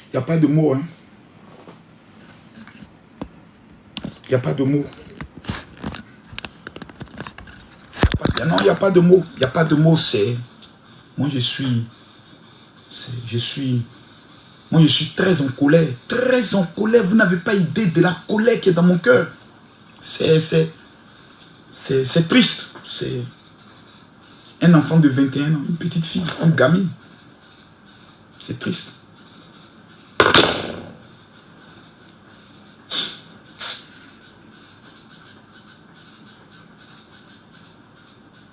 Il n'y a pas de mots. Hein. Il n'y a pas de mots. Non, il n'y a pas de mots. Il n'y a pas de mots, c'est... Moi, je suis très en colère. Très en colère. Vous n'avez pas idée de la colère qui est dans mon cœur. C'est triste. C'est un enfant de 21 ans, une petite fille, une gamine. C'est triste.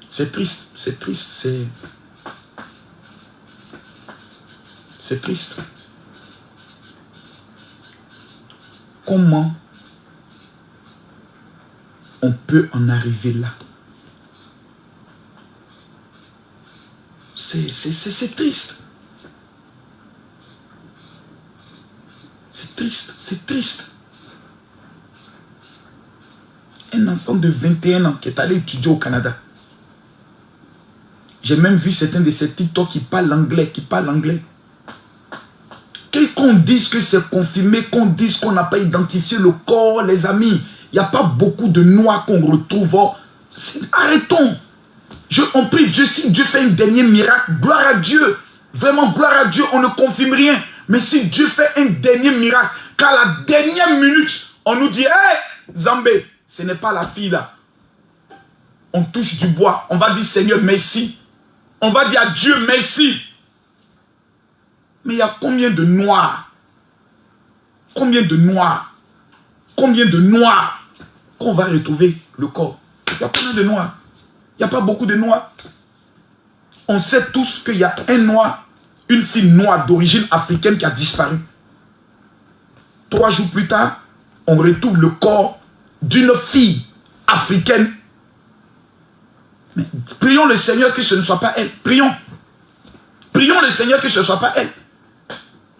C'est triste, c'est triste, c'est triste. Comment on peut en arriver là? C'est triste. C'est triste, c'est triste. Un enfant de 21 ans qui est allé étudier au Canada. J'ai même vu certains de ces TikTok qui parlent anglais, Qu'on dise que c'est confirmé, qu'on dise qu'on n'a pas identifié le corps, les amis. Il n'y a pas beaucoup de noirs qu'on retrouve. Arrêtons. On prie Dieu, si Dieu fait un dernier miracle, gloire à Dieu. Vraiment, gloire à Dieu, on ne confirme rien. Mais si Dieu fait un dernier miracle, qu'à la dernière minute, on nous dit, hey, Zambé, ce n'est pas la fille là. On touche du bois, on va dire Seigneur, merci. On va dire à Dieu, merci. Mais il y a combien de noirs? Combien de noirs? Combien de noirs qu'on va retrouver le corps? Il y a combien de noirs? Il n'y a pas beaucoup de noirs. On sait tous qu'il y a un noir, une fille noire d'origine africaine qui a disparu. 3 jours plus tard, on retrouve le corps d'une fille africaine. Mais prions le Seigneur que ce ne soit pas elle. Prions. Prions le Seigneur que ce ne soit pas elle.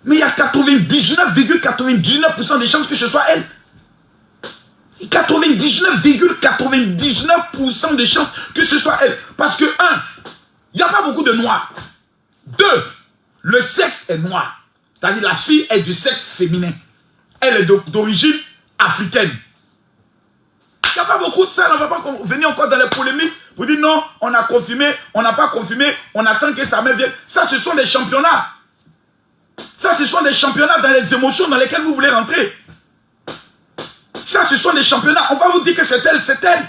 Mais il y a 99,99% des chances que ce soit elle. 99,99% des chances que ce soit elle. Parce que, 1, il n'y a pas beaucoup de noirs. 2, le sexe est noir. C'est-à-dire la fille est du sexe féminin. Elle est d'origine africaine. Il n'y a pas beaucoup de ça. On ne va pas venir encore dans les polémiques pour dire non, on a confirmé, on n'a pas confirmé, on attend que sa mère vienne. Ça, ce sont des championnats. Ça, ce sont des championnats dans les émotions dans lesquelles vous voulez rentrer. Ça, ce sont des championnats. On va vous dire que c'est elle, c'est elle.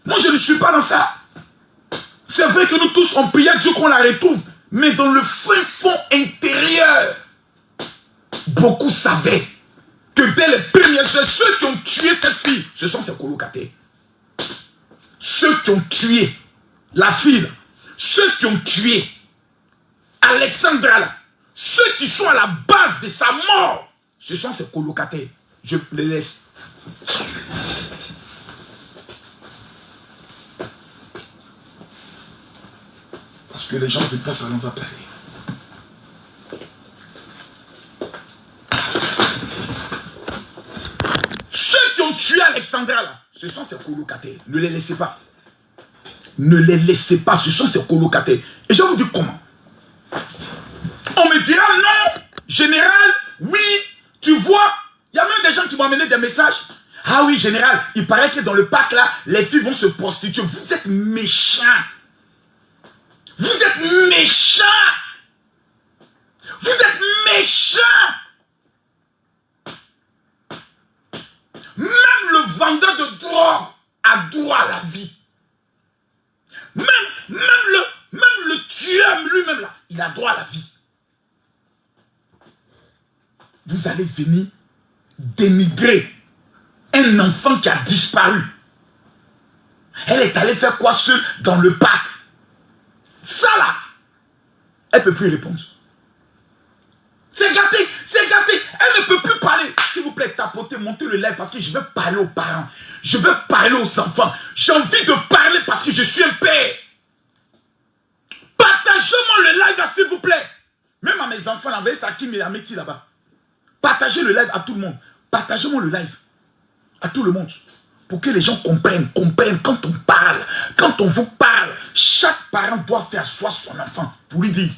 Moi, je ne suis pas dans ça. C'est vrai que nous tous, on priait Dieu qu'on la retrouve. Mais dans le fin fond intérieur, beaucoup savaient que dès les premières heures, ceux qui ont tué cette fille, ce sont ses colocataires. Ceux qui ont tué la fille, ceux qui ont tué Alexandra, là, ceux qui sont à la base de sa mort, ce sont ses colocataires. Je les laisse. Parce que les gens ne veulent pas parler, on va parler. Ceux qui ont tué Alexandra, là, ce sont ses colocataires. Ne les laissez pas. Ne les laissez pas, ce sont ses colocataires. Et je vais vous dire comment. On me dira non, général, oui, tu vois, il y a même des gens qui m'ont amené des messages. Ah oui, général, il paraît que dans le parc là, les filles vont se prostituer. Vous êtes méchants. Vous êtes méchants. Vous êtes méchants. Même le vendeur de drogue a droit à la vie. Même le tueur lui-même là, il a droit à la vie. Vous allez venir dénigrer un enfant qui a disparu. Elle est allée faire quoi seule dans le parc? Ça là, elle ne peut plus répondre. C'est gâté, c'est gâté. Elle ne peut plus parler. S'il vous plaît, tapotez, montez le live parce que je veux parler aux parents. Je veux parler aux enfants. J'ai envie de parler parce que je suis un père. Partagez-moi le live là, s'il vous plaît. Même à mes enfants, là, vous voyez Sakim et Ameti là-bas. Partagez le live à tout le monde. Partagez-moi le live à tout le monde. Pour que les gens comprennent quand on parle. Quand on vous parle, chaque parent doit faire asseoir son enfant pour lui dire,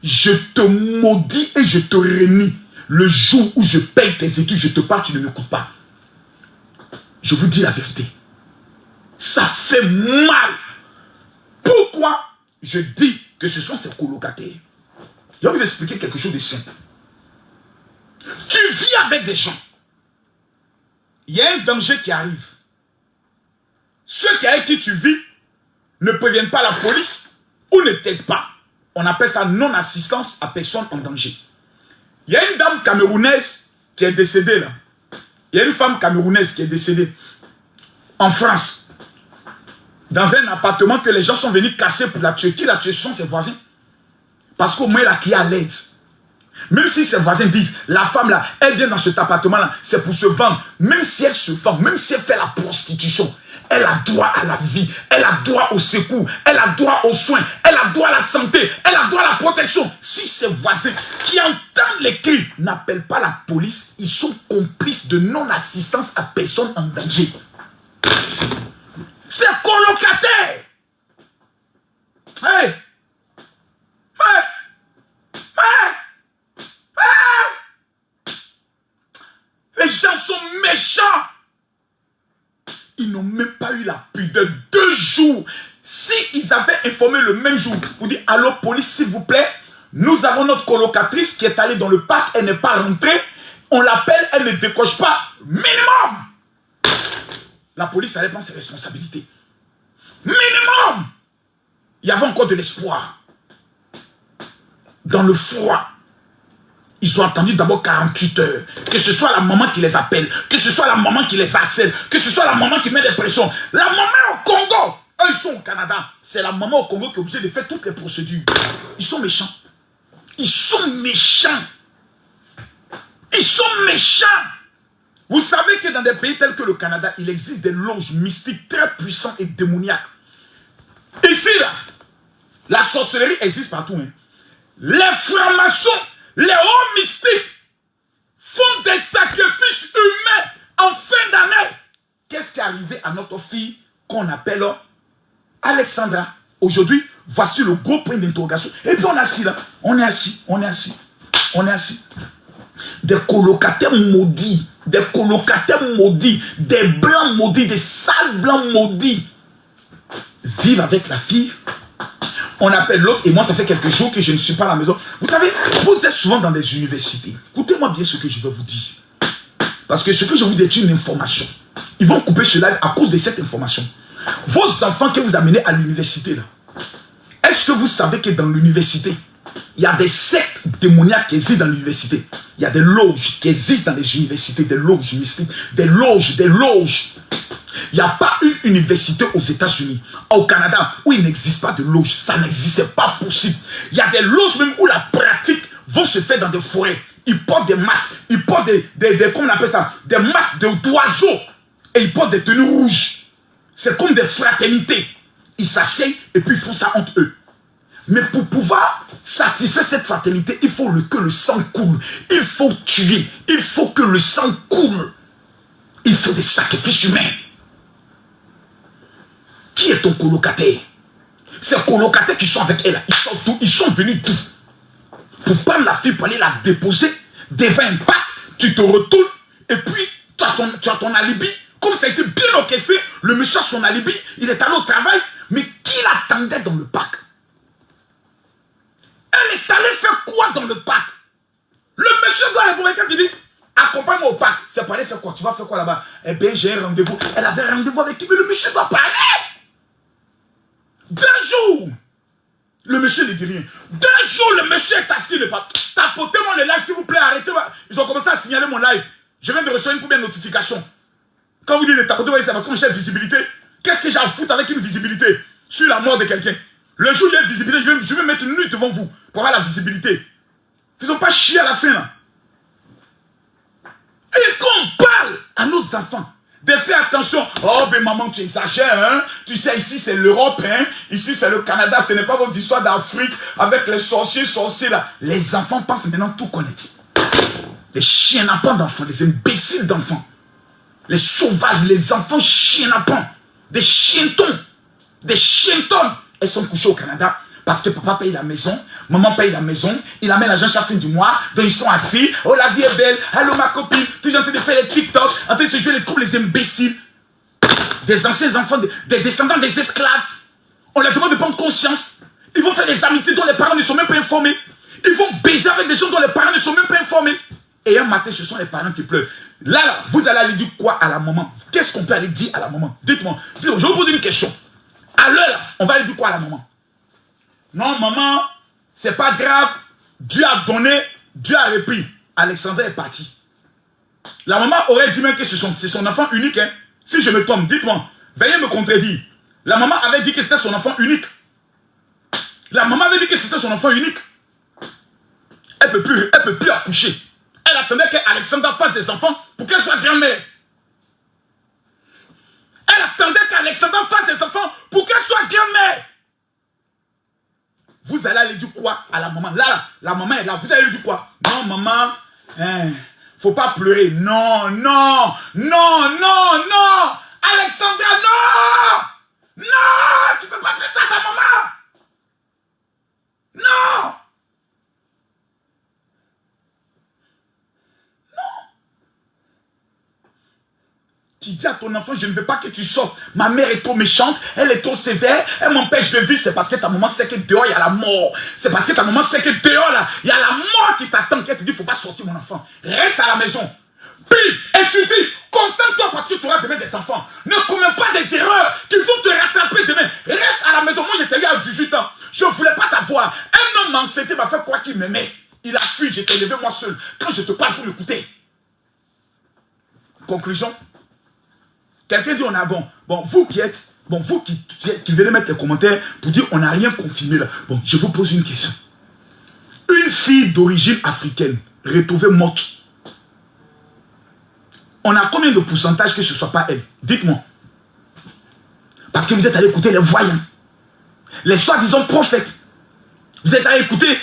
je te maudis et je te réunis. Le jour où je paye tes études, je te parle, tu ne m'écoutes pas. Je vous dis la vérité. Ça fait mal. Pourquoi je dis que ce sont ces colocataires? Je vais vous expliquer quelque chose de simple. Tu vis avec des gens. Il y a un danger qui arrive. Ceux avec qui tu vis ne préviennent pas la police ou ne t'aident pas. On appelle ça non-assistance à personne en danger. Il y a une dame camerounaise qui est décédée là. Il y a une femme camerounaise qui est décédée en France. Dans un appartement que les gens sont venus casser pour la tuer. Qui l'a tué? Ce sont ses voisins. Parce qu'au moins, elle a crié à l'aide. Même si ses voisins disent, la femme là, elle vient dans cet appartement-là, c'est pour se vendre. Même si elle se vend, même si elle fait la prostitution, elle a droit à la vie, elle a droit au secours, elle a droit aux soins, elle a droit à la santé, elle a droit à la protection. Si ses voisins qui entendent les cris n'appellent pas la police, ils sont complices de non-assistance à personne en danger. C'est colocataire. Hey! Hey! Hey! Les gens sont méchants. Ils n'ont même pas eu la pudeur. 2 jours. Si ils avaient informé le même jour, vous dites, allô police s'il vous plaît, nous avons notre colocatrice qui est allée dans le parc, elle n'est pas rentrée, on l'appelle, elle ne décoche pas, minimum. La police allait prendre ses responsabilités. Minimum. Il y avait encore de l'espoir. Dans le froid. Ils ont attendu d'abord 48 heures. Que ce soit la maman qui les appelle, que ce soit la maman qui les harcèle, que ce soit la maman qui met des pressions. La maman au Congo, eux ils sont au Canada. C'est la maman au Congo qui est obligée de faire toutes les procédures. Ils sont méchants. Ils sont méchants. Ils sont méchants. Vous savez que dans des pays tels que le Canada, il existe des loges mystiques très puissantes et démoniaques. Ici, là, la sorcellerie existe partout. Hein. Les francs-maçons, les hauts mystiques font des sacrifices humains en fin d'année. Qu'est-ce qui est arrivé à notre fille qu'on appelle Alexandra? Aujourd'hui, voici le gros point d'interrogation. Et puis on est assis là. On est assis. Des colocataires maudits. Des colocataires maudits. Des blancs maudits. Des sales blancs maudits. Vivent avec la fille. On appelle l'autre, et moi ça fait quelques jours que je ne suis pas à la maison. Vous savez, vous êtes souvent dans des universités. Écoutez-moi bien ce que je vais vous dire. Parce que ce que je vous dis est une information. Ils vont couper cela à cause de cette information. Vos enfants que vous amenez à l'université, là, est-ce que vous savez que dans l'université, il y a des sectes démoniaques qui existent dans l'université? Il y a des loges qui existent dans les universités, des loges mystiques, des loges. Il n'y a pas une université aux États-Unis, au Canada, où il n'existe pas de loge. Ça n'existe pas possible. Il y a des loges même où la pratique va se faire dans des forêts. Ils portent des masques, ils portent comment on appelle ça, des masques d'oiseaux. Et ils portent des tenues rouges. C'est comme des fraternités. Ils s'asseyent et puis ils font ça entre eux. Mais pour pouvoir satisfaire cette fraternité, il faut que le sang coule. Il faut tuer. Il faut que le sang coule. Il faut des sacrifices humains. Qui est ton colocataire? Ces colocataires qui sont avec elle, ils sont venus tout. Pour prendre la fille, pour aller la déposer devant un parc, tu te retournes et puis tu as ton alibi. Comme ça a été bien orchestré, le monsieur a son alibi, il est allé au travail, mais qui l'attendait dans le parc? Elle est allée faire quoi dans le parc? Le monsieur doit répondre quand il dit accompagne-moi au parc. C'est pour aller faire quoi? Tu vas faire quoi là-bas? Eh bien, j'ai un rendez-vous. Elle avait un rendez-vous avec qui? Mais le monsieur doit parler. 2 jours. Le monsieur ne dit rien. 2 jours, le monsieur est assis. Tapotez-moi le live, s'il vous plaît. Arrêtez-moi. Ils ont commencé à signaler mon live. Je viens de recevoir une première notification. Quand vous dites de tapoter, c'est parce que j'ai visibilité. Qu'est-ce que j'ai à foutre avec une visibilité sur la mort de quelqu'un? Le jour où il y a une visibilité, je vais mettre une nuit devant vous pour avoir la visibilité. Ils n'ont pas chié à la fin là. Et qu'on parle à nos enfants de faire attention. Oh, ben maman, tu exagères, hein? Tu sais, ici c'est l'Europe, hein? Ici c'est le Canada, ce n'est pas vos histoires d'Afrique avec les sorciers là. Les enfants pensent maintenant tout connaître. Les chiens napans d'enfants, les imbéciles d'enfants. Les sauvages, les enfants chiens napans. Des chientons. Des chientons. Elles sont couchées au Canada. Parce que papa paye la maison, maman paye la maison, il amène l'argent chaque fin du mois, donc ils sont assis, oh la vie est belle, allô ma copine, toujours en train de faire les TikTok, en train de se jouer les comme les imbéciles. Des anciens enfants, des descendants des esclaves. On leur demande de prendre conscience. Ils vont faire des amitiés dont les parents ne sont même pas informés. Ils vont baiser avec des gens dont les parents ne sont même pas informés. Et un matin, ce sont les parents qui pleurent. Là, vous allez aller dire quoi à la maman? Qu'est-ce qu'on peut aller dire à la maman? Dites-moi. Je vais vous poser une question. À l'heure, on va aller dire quoi à la maman? Non, maman, c'est pas grave. Dieu a donné, Dieu a repris. Alexandra est parti. La maman aurait dit même que c'est son enfant unique. Hein. Si je me trompe, dites-moi. Veuillez me contredire. La maman avait dit que c'était son enfant unique. La maman avait dit que c'était son enfant unique. Elle ne peut plus accoucher. Elle attendait qu'Alexandra fasse des enfants pour qu'elle soit grand-mère. Elle attendait qu'Alexandra fasse des enfants pour qu'elle soit grand-mère. Vous allez aller dire quoi à la maman? Là, la maman est là. Vous allez lui dire quoi? Non, maman, faut pas pleurer. Non, non, non, non, non. Alexandra, non! Non! Tu peux pas faire ça à ta maman! Non! Non! Tu dis à ton enfant, je ne veux pas que tu sortes. Ma mère est trop méchante, elle est trop sévère, elle m'empêche de vivre. C'est parce que ta maman sait que dehors, il y a la mort. C'est parce que ta maman sait que dehors, là, il y a la mort qui t'attend, qu'elle te dit, il ne faut pas sortir mon enfant. Reste à la maison. Puis, étudie, concentre-toi parce que tu auras demain des enfants. Ne commets pas des erreurs qui vont te rattraper demain. Reste à la maison. Moi, j'étais là à 18 ans. Je ne voulais pas t'avoir. Un homme enceinte m'a fait quoi qu'il m'aimait. Il a fui, j'étais élevé moi seul. Quand je te parle, il faut m'écouter. Conclusion. Quelqu'un dit on a bon. Bon, vous qui êtes, bon, vous qui venez mettre les commentaires pour dire on n'a rien confirmé là. Bon, je vous pose une question. Une fille d'origine africaine retrouvée morte. On a combien de pourcentage que ce ne soit pas elle? Dites-moi. Parce que vous êtes allé écouter les voyants. Les soi-disant prophètes. Vous êtes allé écouter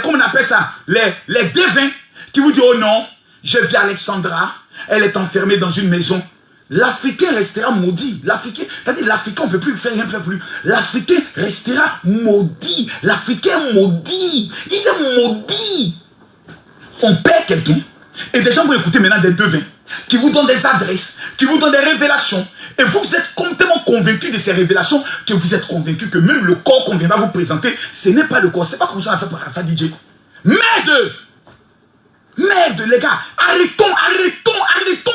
comment on appelle ça? Les devins qui vous disent, oh non, j'ai vu Alexandra, elle est enfermée dans une maison. L'Africain restera maudit. L'Africain, c'est-à-dire l'Africain, on ne peut plus faire rien, faire plus. L'Africain restera maudit. L'Africain maudit. Il est maudit. On perd quelqu'un. Et des gens vont écouter maintenant des devins qui vous donnent des adresses, qui vous donnent des révélations. Et vous êtes complètement convaincu de ces révélations que vous êtes convaincu que même le corps qu'on viendra vous présenter, ce n'est pas le corps. Ce n'est pas comme ça on a fait pour Alpha DJ. Merde! Merde, les gars! Arrêtons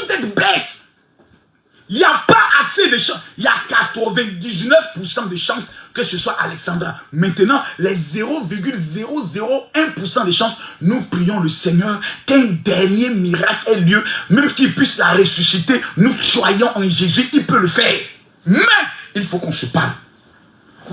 d'être bêtes! Il n'y a pas assez de chances. Il y a 99% de chances que ce soit Alexandra. Maintenant, les 0,001% de chances, nous prions le Seigneur qu'un dernier miracle ait lieu, même qu'il puisse la ressusciter. Nous croyons en Jésus, il peut le faire. Mais il faut qu'on se parle.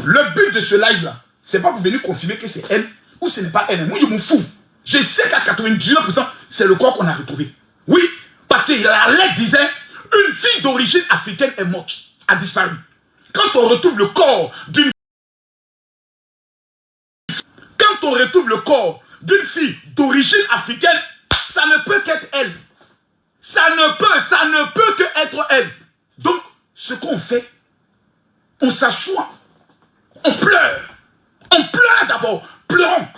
Le but de ce live-là, c'est pas pour venir confirmer que c'est elle ou ce n'est pas elle. Moi, je m'en fous. Je sais qu'à 99%, c'est le corps qu'on a retrouvé. Oui, parce que la lettre disait... Une fille d'origine africaine est morte, a disparu. Quand on retrouve le corps d'une fille d'origine africaine, ça ne peut qu'être elle. Ça ne peut que être elle. Donc, ce qu'on fait, on s'assoit, on pleure. On pleure d'abord. Pleurons.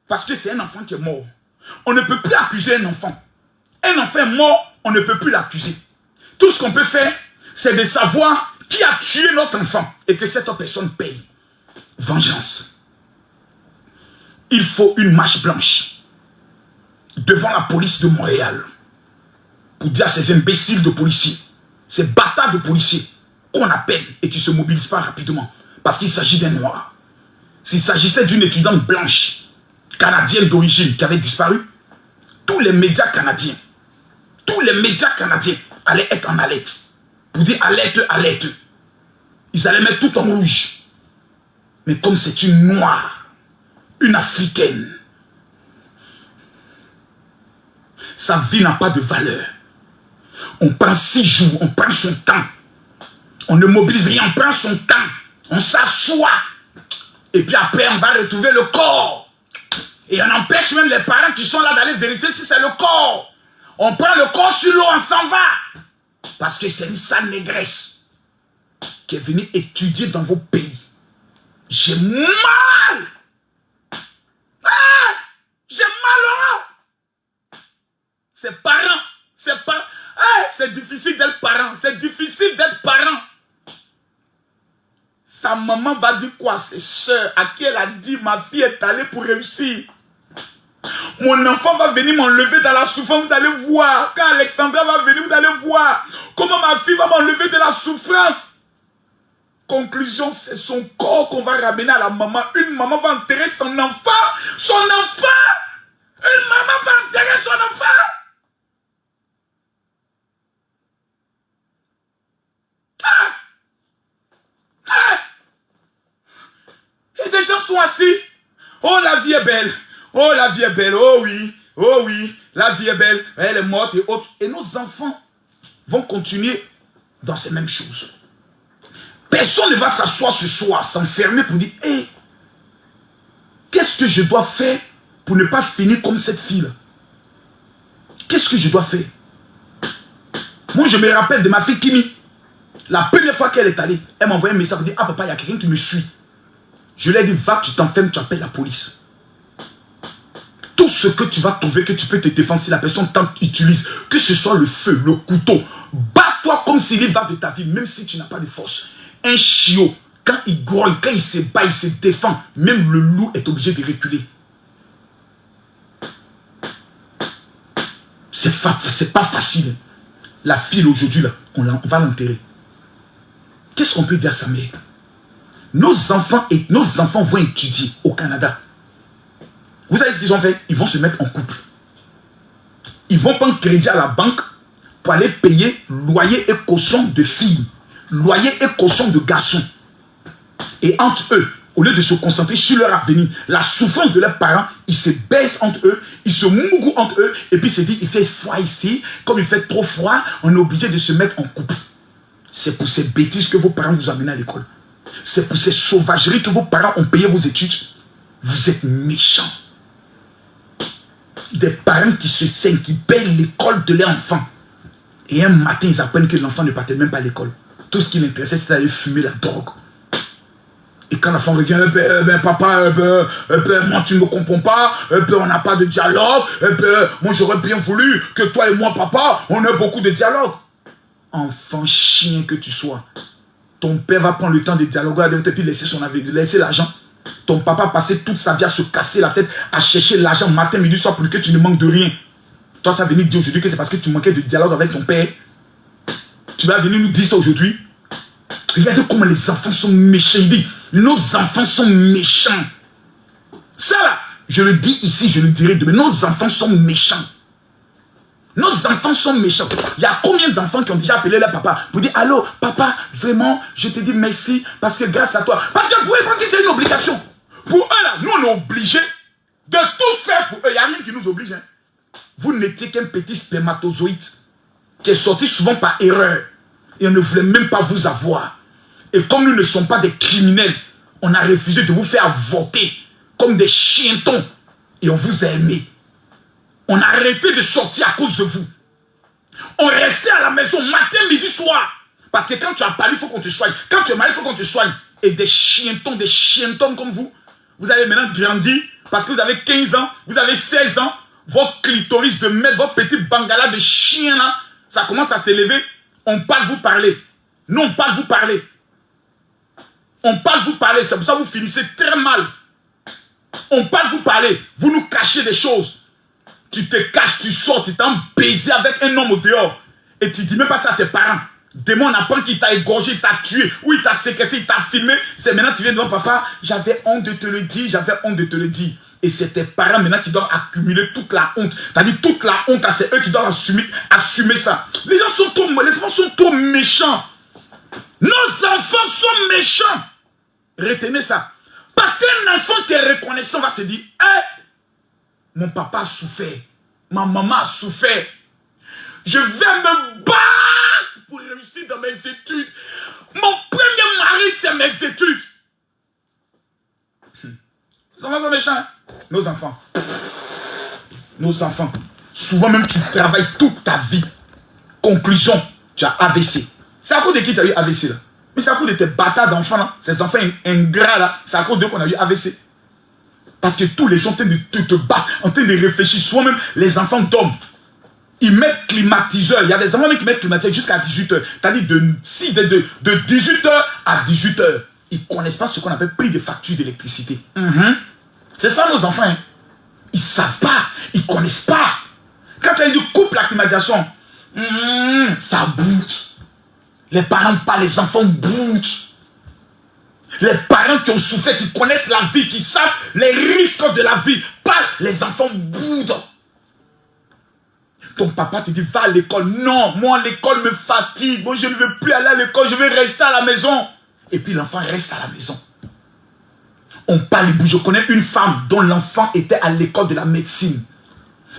Parce que c'est un enfant qui est mort. On ne peut plus accuser un enfant. Un enfant mort, on ne peut plus l'accuser. Tout ce qu'on peut faire, c'est de savoir qui a tué notre enfant et que cette personne paye. Vengeance. Il faut une marche blanche devant la police de Montréal pour dire à ces imbéciles de policiers, ces bâtards de policiers qu'on appelle et qui ne se mobilisent pas rapidement parce qu'il s'agit d'un noir. S'il s'agissait d'une étudiante blanche, canadienne d'origine qui avait disparu, tous les médias canadiens allaient être en alerte. Pour dire alerte, alerte. Ils allaient mettre tout en rouge. Mais comme c'est une noire, une africaine, sa vie n'a pas de valeur. On prend 6 jours, on prend son temps. On ne mobilise rien, on prend son temps. On s'assoit. Et puis après, on va retrouver le corps. Et on empêche même les parents qui sont là d'aller vérifier si c'est le corps. On prend le corps sur l'eau, on s'en va. Parce que c'est une sale négresse qui est venue étudier dans vos pays. j'ai mal. Ah, j'ai mal. Oh. Ses parents, c'est difficile d'être parent. C'est difficile d'être parent. Sa maman va dire quoi? Ses soeurs à qui elle a dit, ma fille est allée pour réussir. Mon enfant va venir m'enlever dans la souffrance, vous allez voir. Quand Alexandra va venir, vous allez voir comment ma fille va m'enlever de la souffrance. Conclusion, c'est son corps qu'on va ramener à la maman. Une maman va enterrer son enfant. Son enfant! Une maman va enterrer son enfant! Ah! Ah! Et des gens sont assis. Oh, la vie est belle. Oh, la vie est belle. Oh oui, la vie est belle. Elle est morte et autres. Et nos enfants vont continuer dans ces mêmes choses. Personne ne va s'asseoir ce soir, s'enfermer pour dire, hé, qu'est-ce que je dois faire pour ne pas finir comme cette fille-là? Qu'est-ce que je dois faire? Moi, je me rappelle de ma fille Kimi. La première fois qu'elle est allée, elle m'a envoyé un message pour dire, ah papa, il y a quelqu'un qui me suit. Je lui ai dit, va, tu t'enfermes, tu appelles la police. Tout ce que tu vas trouver, que tu peux te défendre si la personne t'utilise, que ce soit le feu, le couteau, bats-toi comme s'il va de ta vie, même si tu n'as pas de force. Un chiot, quand il grogne, quand il se bat, il se défend, même le loup est obligé de reculer. C'est pas facile. La fille aujourd'hui, là, on va l'enterrer. Qu'est-ce qu'on peut dire à sa mère? Nos enfants vont étudier au Canada. Vous savez ce qu'ils ont fait? Ils vont se mettre en couple. Ils vont prendre crédit à la banque pour aller payer loyer et caution de filles, loyer et caution de garçons. Et entre eux, au lieu de se concentrer sur leur avenir, la souffrance de leurs parents, ils se baissent entre eux, ils se mougouent entre eux, et puis ils se disent, il fait froid ici, comme il fait trop froid, on est obligé de se mettre en couple. C'est pour ces bêtises que vos parents vous amènent à l'école. C'est pour ces sauvageries que vos parents ont payé vos études. Vous êtes méchants. Des parents qui se saignent, qui payent l'école de leur enfant. Et un matin, ils apprennent que l'enfant ne partait même pas à l'école. Tout ce qui l'intéressait, c'était d'aller fumer la drogue. Et quand l'enfant revient, papa, moi tu ne me comprends pas, on n'a pas de dialogue, moi j'aurais bien voulu que toi et moi, papa, on ait beaucoup de dialogue. Enfant chien que tu sois, ton père va prendre le temps de dialoguer avec toi et puis laisser son avenir, laisser l'argent. Ton papa a passé toute sa vie à se casser la tête, à chercher l'argent matin, midi, soir pour que tu ne manques de rien. Toi, tu vas venir dire aujourd'hui que c'est parce que tu manquais de dialogue avec ton père. Tu vas venir nous dire ça aujourd'hui. Regardez comment les enfants sont méchants. Il dit, nos enfants sont méchants. Ça là, je le dis ici, je le dirai demain. Nos enfants sont méchants. Nos enfants sont méchants. Il y a combien d'enfants qui ont déjà appelé leur papa pour dire, allô, papa, vraiment, je te dis merci parce que grâce à toi. Parce que c'est une obligation. Pour eux là, nous on est obligés de tout faire pour eux. Il n'y a rien qui nous oblige. Hein. Vous n'étiez qu'un petit spermatozoïde qui est sorti souvent par erreur. Et on ne voulait même pas vous avoir. Et comme nous ne sommes pas des criminels, on a refusé de vous faire voter comme des chientons. Et on vous a aimé. On a arrêté de sortir à cause de vous. On restait à la maison matin, midi, soir. Parce que quand tu as parlé, il faut qu'on te soigne. Quand tu es malade, il faut qu'on te soigne. Et des chientons comme vous, vous allez maintenant grandir parce que vous avez 15 ans, vous avez 16 ans, votre clitoris de mètre, votre petit bangala de chien là, ça commence à s'élever. On parle, vous parlez. Nous, on parle, vous parlez. On parle, vous parlez. C'est pour ça que vous finissez très mal. On parle, vous parlez. Vous nous cachez des choses. Tu te caches, tu sors, tu t'en baiser avec un homme au dehors. Et tu dis même pas ça à tes parents. Demain, on apprend qu'il t'a égorgé, il t'a tué, ou il t'a séquestré, il t'a filmé. C'est maintenant que tu viens devant papa. J'avais honte de te le dire, j'avais honte de te le dire. Et c'est tes parents maintenant qui doivent accumuler toute la honte. C'est-à-dire toute la honte, c'est eux qui doivent assumer ça. Les enfants sont trop méchants. Nos enfants sont méchants. Retenez ça. Parce qu'un enfant qui est reconnaissant va se dire, hey, mon papa a souffert. Ma maman a souffert. Je vais me battre pour réussir dans mes études. Mon premier mari, c'est mes études. Nos enfants sont méchants. Hein? Nos enfants. Nos enfants. Souvent même, tu travailles toute ta vie. Conclusion, tu as AVC. C'est à cause de qui tu as eu AVC là? Mais c'est à cause de tes bâtards d'enfants, là. Ces enfants ingrats, là. C'est à cause d'eux qu'on a eu AVC. Parce que tous les gens en train de te battre, en train de réfléchir. Soi-même, les enfants dorment. Ils mettent climatiseur. Il y a des enfants qui mettent climatiseur jusqu'à 18h. C'est-à-dire de 18h à 18h. Ils ne connaissent pas ce qu'on appelle prix de facture d'électricité. C'est ça nos enfants. Hein. Ils ne savent pas. Ils ne connaissent pas. Quand tu coupes la climatisation, ça boute. Les parents parlent, les enfants boutent. Les parents qui ont souffert, qui connaissent la vie, qui savent les risques de la vie, parlent, les enfants boutent. Ton papa te dit, va à l'école. Non, moi l'école me fatigue. Moi je ne veux plus aller à l'école, je veux rester à la maison. Et puis l'enfant reste à la maison. On parle, je connais une femme dont l'enfant était à l'école de la médecine.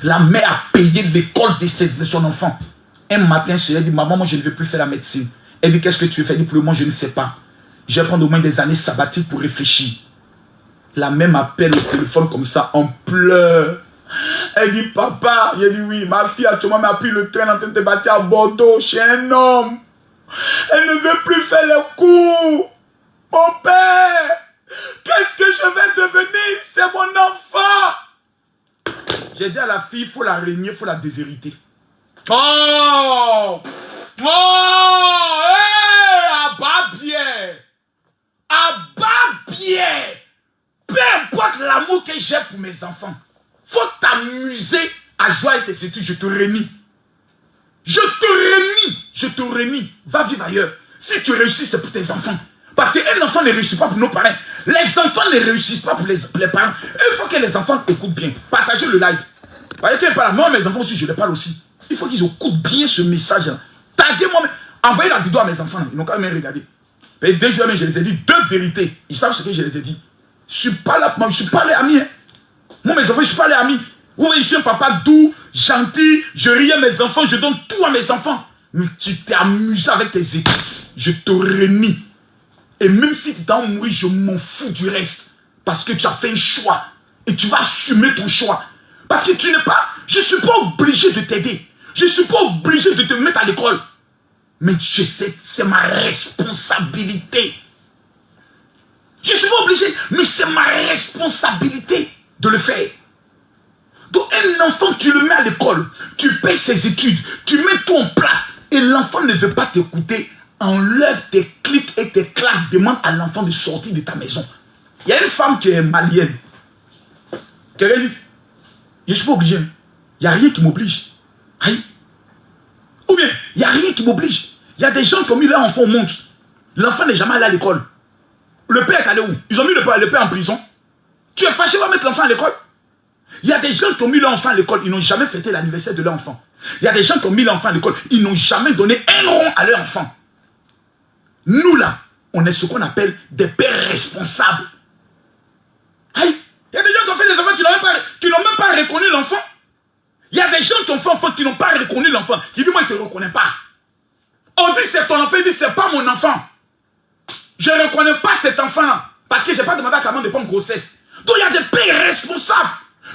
La mère a payé l'école de son enfant. Un matin, elle dit, maman, moi je ne veux plus faire la médecine. Elle dit, qu'est-ce que tu veux faire? Elle dit, pour le moment, je ne sais pas. Je vais prendre au moins des années sabbatiques pour réfléchir. La mère m'appelle au téléphone comme ça, en pleurs. Elle dit, papa, il dit, oui, ma fille actuellement m'a pris le train en train de bâtir à Bordeaux chez un homme. Elle ne veut plus faire les cours. Mon père, qu'est-ce que je vais devenir? C'est mon enfant. J'ai dit à la fille, il faut la régner, il faut la déshériter. Oh! Oh! Hey! Abat bien! Abat bien! Peu importe l'amour que j'ai pour mes enfants. Faut t'amuser à jouer avec tes études. Je te réunis. Je te réunis. Je te réunis. Va vivre ailleurs. Si tu réussis, c'est pour tes enfants. Parce qu'un enfant ne réussit pas pour nos parents. Les enfants ne réussissent pas pour les parents. Il faut que les enfants écoutent bien. Partagez le live. Voyez qu'ils parlent. Moi, mes enfants aussi, je les parle aussi. Il faut qu'ils écoutent bien ce message-là. Taguez-moi. Envoyez la vidéo à mes enfants. Ils n'ont quand même regardé. Et dès que je les ai dit deux vérités. Ils savent ce que je les ai dit. Je ne suis pas là, je ne suis pas les amis. Hein. Moi, mes enfants, je ne suis pas les amis. Oui, je suis un papa doux, gentil. Je ris à mes enfants. Je donne tout à mes enfants. Mais tu t'es amusé avec tes études. Je te réunis. Et même si tu t'en mourir, je m'en fous du reste. Parce que tu as fait un choix. Et tu vas assumer ton choix. Parce que tu n'es pas... Je ne suis pas obligé de t'aider. Je ne suis pas obligé de te mettre à l'école. Mais je sais, c'est ma responsabilité. Je ne suis pas obligé, mais c'est ma responsabilité de le faire. Donc un enfant, tu le mets à l'école, tu payes ses études, tu mets tout en place, et l'enfant ne veut pas t'écouter, enlève tes clics et tes claques, demande à l'enfant de sortir de ta maison. Il y a une femme qui est malienne. Quelqu'un dit, je ne suis pas obligé. Il n'y a rien qui m'oblige. Aïe. Ou bien, il n'y a rien qui m'oblige. Il y a des gens qui ont mis leur enfant au monde. L'enfant n'est jamais allé à l'école. Le père est allé où? Ils ont mis le père en prison. Tu es fâché, va mettre l'enfant à l'école? Il y a des gens qui ont mis leur enfant à l'école, ils n'ont jamais fêté l'anniversaire de leur enfant. Il y a des gens qui ont mis l'enfant à l'école, ils n'ont jamais donné un rond à leur enfant. Nous là, on est ce qu'on appelle des pères responsables. Aïe, il y a des gens qui ont fait des enfants qui n'ont même pas reconnu l'enfant. Il y a des gens qui ont fait enfant qui n'ont pas reconnu l'enfant. Qui disent, moi, je ne te reconnais pas. On dit, c'est ton enfant, il dit, c'est pas mon enfant. Je ne reconnais pas cet enfant-là. Parce que je n'ai pas demandé à sa maman de prendre grossesse. Donc, il y a des pères responsables.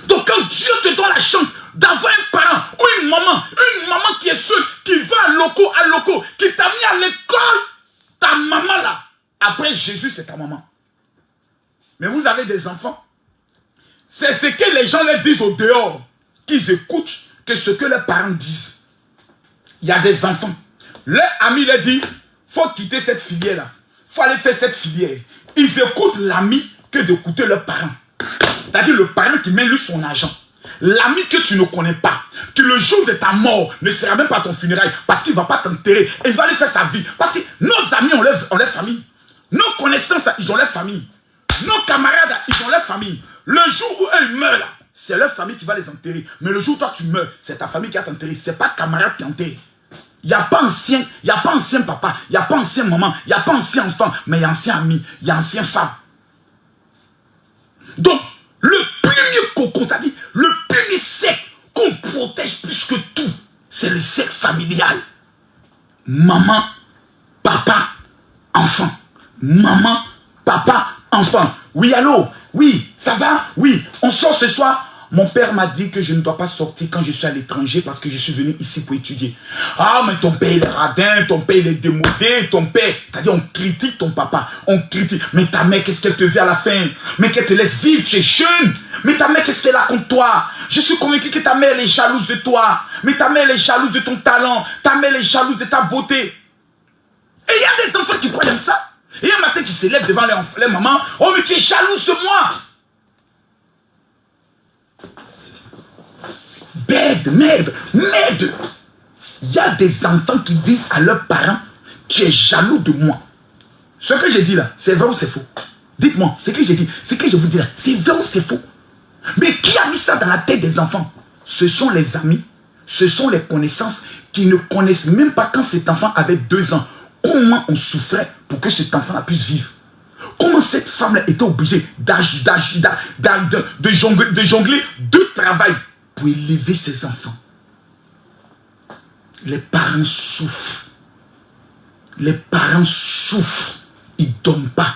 Donc, quand Dieu te donne la chance d'avoir un parent ou une maman qui est seule, qui va à loco, qui t'a mis à l'école, ta maman là, après Jésus, c'est ta maman. Mais vous avez des enfants. C'est ce que les gens leur disent au dehors, qu'ils écoutent que ce que leurs parents disent. Il y a des enfants. Leur ami leur dit, il faut quitter cette filière-là. Il faut aller faire cette filière. Ils écoutent l'ami que d'écouter leurs parents. C'est-à-dire le parent qui met lui son argent. L'ami que tu ne connais pas, que le jour de ta mort ne sera même pas à ton funérail parce qu'il ne va pas t'enterrer et il va aller faire sa vie. Parce que nos amis ont leur famille. Nos connaissances, ils ont leur famille. Nos camarades, ils ont leur famille. Le jour où eux meurent, là, c'est leur famille qui va les enterrer. Mais le jour où toi tu meurs, c'est ta famille qui va t'enterrer. Ce n'est pas camarade qui enterre. Il n'y a pas ancien papa, il n'y a pas ancien maman, il n'y a pas ancien enfant, mais il y a ancien ami, il y a ancien femme. Donc, le premier cocon, t'as dit, le premier cercle qu'on protège plus que tout, c'est le cercle familial. Maman, papa, enfant. Maman, papa, enfant. Oui, allô? Oui, ça va? Oui, on sort ce soir. Mon père m'a dit que je ne dois pas sortir quand je suis à l'étranger parce que je suis venu ici pour étudier. Ah, mais ton père il est radin, ton père il est démodé, ton père... C'est-à-dire on critique ton papa, on critique. Mais ta mère, qu'est-ce qu'elle te fait à la fin? Mais qu'elle te laisse vivre, tu es jeune. Mais ta mère, qu'est-ce qu'elle a contre toi? Je suis convaincu que ta mère elle est jalouse de toi. Mais ta mère elle est jalouse de ton talent. Ta mère elle est jalouse de ta beauté. Et il y a des enfants qui croient comme ça. Et un matin qui se lèvent devant les mamans. Oh, mais tu es jalouse de moi. Merde, merde, merde. Il y a des enfants qui disent à leurs parents, tu es jaloux de moi. Ce que j'ai dit là, c'est vrai ou c'est faux? Dites-moi, ce que j'ai dit, ce que je vous dis là, c'est vrai ou c'est faux? Mais qui a mis ça dans la tête des enfants? Ce sont les amis, ce sont les connaissances qui ne connaissent même pas quand cet enfant avait 2 ans. Comment on souffrait pour que cet enfant puisse vivre? Comment cette femme-là était obligée de jongler 2 travails pour élever ses enfants? Les parents souffrent. Les parents souffrent. Ils ne dorment pas.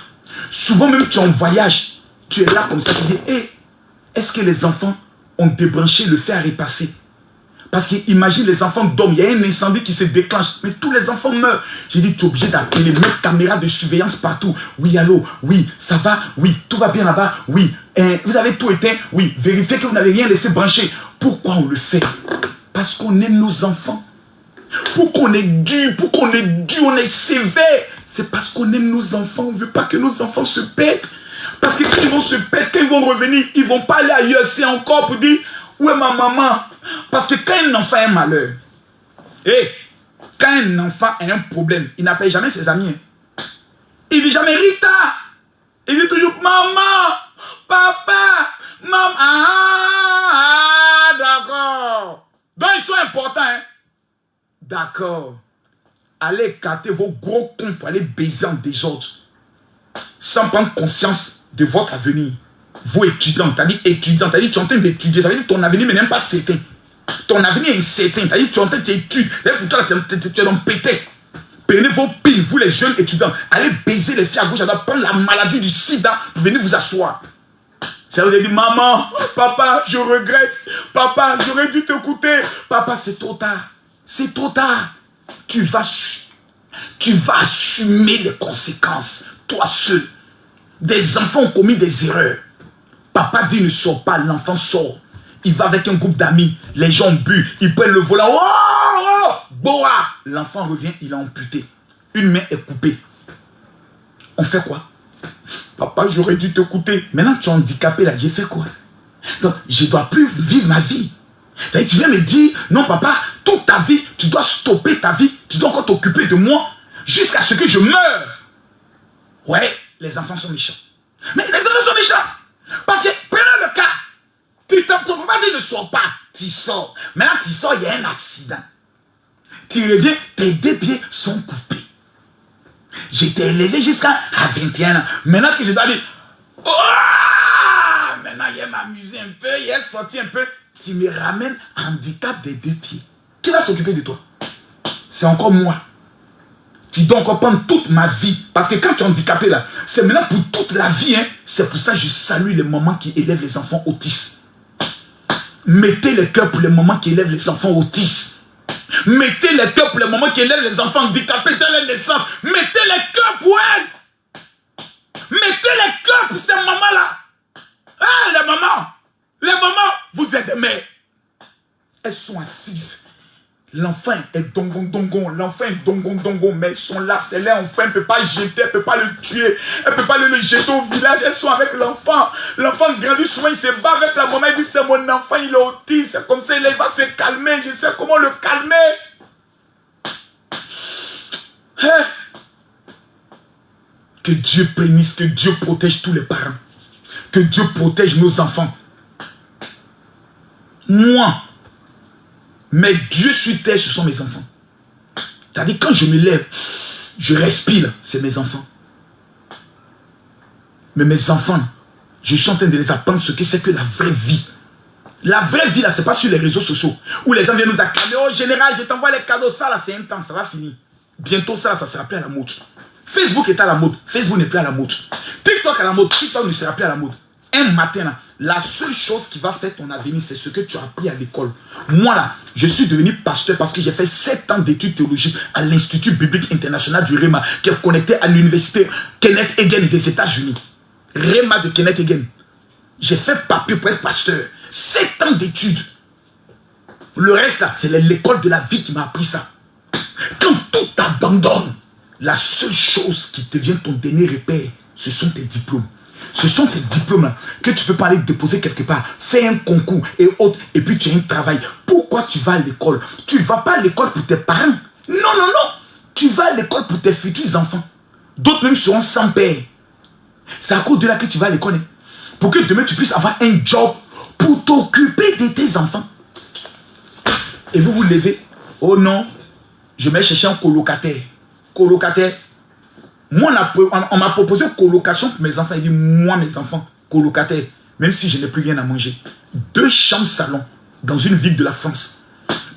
Souvent même tu es en voyage. Tu es là comme ça. Tu dis, hey, est-ce que les enfants ont débranché le fer à repasser? Parce qu'imagine les enfants dorment. Il y a un incendie qui se déclenche. Mais tous les enfants meurent. J'ai dit, tu es obligé d'appeler, mettre caméra de surveillance partout. Oui, allô? Oui, ça va? Oui, tout va bien là-bas? Oui. Vous avez tout éteint? Oui. Vérifiez que vous n'avez rien laissé brancher. Pourquoi on le fait? Parce qu'on aime nos enfants. Pourquoi on est dur? Pourquoi on est dur? On est sévère. C'est parce qu'on aime nos enfants. On ne veut pas que nos enfants se pètent. Parce que quand ils vont se pèter, quand ils vont revenir, ils ne vont pas aller ailleurs. C'est encore pour dire, où est ma maman? Parce que quand un enfant a un malheur, et quand un enfant a un problème, il n'appelle jamais ses amis. Il dit jamais Rita. Il dit toujours maman, papa, maman. Ah, d'accord. Donc ils sont importants. Hein? D'accord. Allez écarter vos gros cons pour aller baiser en désordre. Sans prendre conscience de votre avenir. Vous étudiants, t'as dit étudiant, t'as dit tu es en train d'étudier, ça veut dire que ton avenir n'est même pas certain. Ton avenir est incertain, t'as dit tu es en train d'étudier, pour toi tu es dans peut-être. Prenez vos piles, vous les jeunes étudiants, allez baiser les filles à gauche, à droite, prendre la maladie du sida pour venir vous asseoir. Ça vous dit maman, papa, je regrette, papa, j'aurais dû t'écouter. Papa, c'est trop tard, c'est trop tard. Tu vas assumer les conséquences, toi seul. Des enfants ont commis des erreurs. Papa dit ne sort pas, l'enfant sort. Il va avec un groupe d'amis, les gens buent, ils prennent le volant. Oh, oh, boa! L'enfant revient, il est amputé. Une main est coupée. On fait quoi? Papa, j'aurais dû t'écouter. Maintenant, tu es handicapé là, j'ai fait quoi? Donc, je ne dois plus vivre ma vie. Tu viens me dire, non papa, toute ta vie, tu dois stopper ta vie, tu dois encore t'occuper de moi jusqu'à ce que je meure. Ouais, les enfants sont méchants. Mais les enfants sont méchants. Parce que, prenons le cas, ton papa dit ne sors pas, tu sors. Maintenant, tu sors, il y a un accident. Tu reviens, tes 2 pieds sont coupés. J'étais élevé jusqu'à 21 ans. Maintenant que je dois dire, oh, maintenant il a m'amusé un peu, il est sorti un peu. Tu me ramènes handicap des 2 pieds. Qui va s'occuper de toi? C'est encore moi. Qui dois encore prendre toute ma vie. Parce que quand tu es handicapé là, c'est maintenant pour toute la vie. Hein. C'est pour ça que je salue les mamans qui élèvent les enfants autistes. Mettez le cœur pour les mamans qui élèvent les enfants autistes. Mettez le cœur pour les mamans qui élèvent les enfants handicapés dès la naissance. Mettez le cœur pour elles. Mettez le cœur pour ces mamans-là. Ah, les mamans, vous êtes des mères. Elles sont assises. L'enfant est dongon, l'enfant est dongon, mais elles sont là, c'est là, enfin, elle ne peut pas jeter, elle ne peut pas le tuer, elle ne peut pas le jeter au village, elles sont avec l'enfant. L'enfant grandit souvent, il se bat avec la maman, il dit c'est mon enfant, il est autiste, c'est comme ça, il va se calmer, je sais comment le calmer. Hein? Que Dieu bénisse, que Dieu protège tous les parents, que Dieu protège nos enfants. Moi, mes dieux sur terre, ce sont mes enfants. C'est-à-dire, quand je me lève, je respire, c'est mes enfants. Mais mes enfants, je suis en train de les apprendre ce que c'est que la vraie vie. La vraie vie, là, c'est pas sur les réseaux sociaux, où les gens viennent nous acclamer. Oh, général, je t'envoie les cadeaux, ça, là, c'est un temps, ça va finir. Bientôt, ça sera plus à la mode. Facebook est à la mode, Facebook n'est plus à la mode. TikTok à la mode, TikTok ne sera plus à la mode. un matin, là, la seule chose qui va faire ton avenir, c'est ce que tu as appris à l'école. Moi, là, je suis devenu pasteur parce que j'ai fait 7 ans d'études théologiques à l'Institut biblique international du Réma, qui est connecté à l'université Kenneth Hagin des États-Unis. Réma de Kenneth Hagin. J'ai fait papier pour être pasteur. 7 ans d'études. Le reste, là, c'est l'école de la vie qui m'a appris ça. Quand tout t'abandonne, la seule chose qui devient ton dernier repère, ce sont tes diplômes. Ce sont tes diplômes que tu peux pas aller déposer quelque part, faire un concours et autres, et puis tu as un travail. Pourquoi tu vas à l'école? Tu ne vas pas à l'école pour tes parents. Non, non, non. Tu vas à l'école pour tes futurs enfants. D'autres même seront sans père. C'est à cause de là que tu vas à l'école. Hein, pour que demain tu puisses avoir un job pour t'occuper de tes enfants. Et vous vous levez. Oh non, je vais chercher un colocataire. Colocataire. Moi, on m'a proposé colocation pour mes enfants. Il dit, moi, mes enfants, colocataire, même si je n'ai plus rien à manger. 2 chambres salon dans une ville de la France.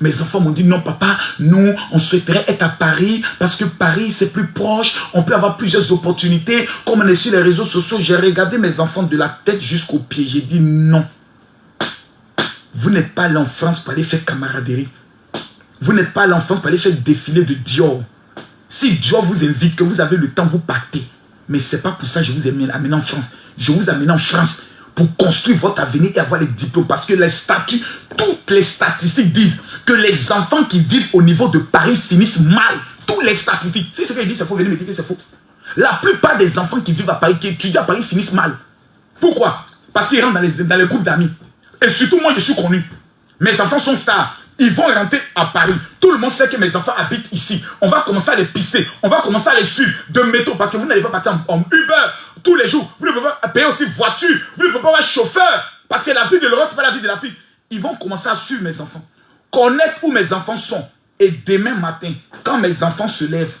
Mes enfants m'ont dit, non, papa, nous, on souhaiterait être à Paris parce que Paris, c'est plus proche. On peut avoir plusieurs opportunités. Comme on est sur les réseaux sociaux, j'ai regardé mes enfants de la tête jusqu'aux pieds. J'ai dit, non. Vous n'êtes pas allé en France pour aller faire camaraderie. Vous n'êtes pas allé en France pour aller faire défilé de Dior. Si Dieu vous invite, que vous avez le temps, vous partez. Mais ce n'est pas pour ça que je vous ai amené en France. Je vous amène en France pour construire votre avenir et avoir les diplômes. Parce que les statuts, toutes les statistiques disent que les enfants qui vivent au niveau de Paris finissent mal. Toutes les statistiques. Si ce qu'ils disent, c'est faux, venez me dire que c'est faux. La plupart des enfants qui vivent à Paris, qui étudient à Paris, finissent mal. Pourquoi? Parce qu'ils rentrent dans les groupes d'amis. Et surtout, moi, je suis connu. Mes enfants sont stars. Ils vont rentrer à Paris. Tout le monde sait que mes enfants habitent ici. On va commencer à les pister. On va commencer à les suivre de métro. Parce que vous n'allez pas partir en Uber tous les jours. Vous ne pouvez pas payer aussi voiture. Vous ne pouvez pas avoir chauffeur. Parce que la vie de l'Europe, ce n'est pas la vie de la fille. Ils vont commencer à suivre mes enfants. Connaître où mes enfants sont. Et demain matin, quand mes enfants se lèvent,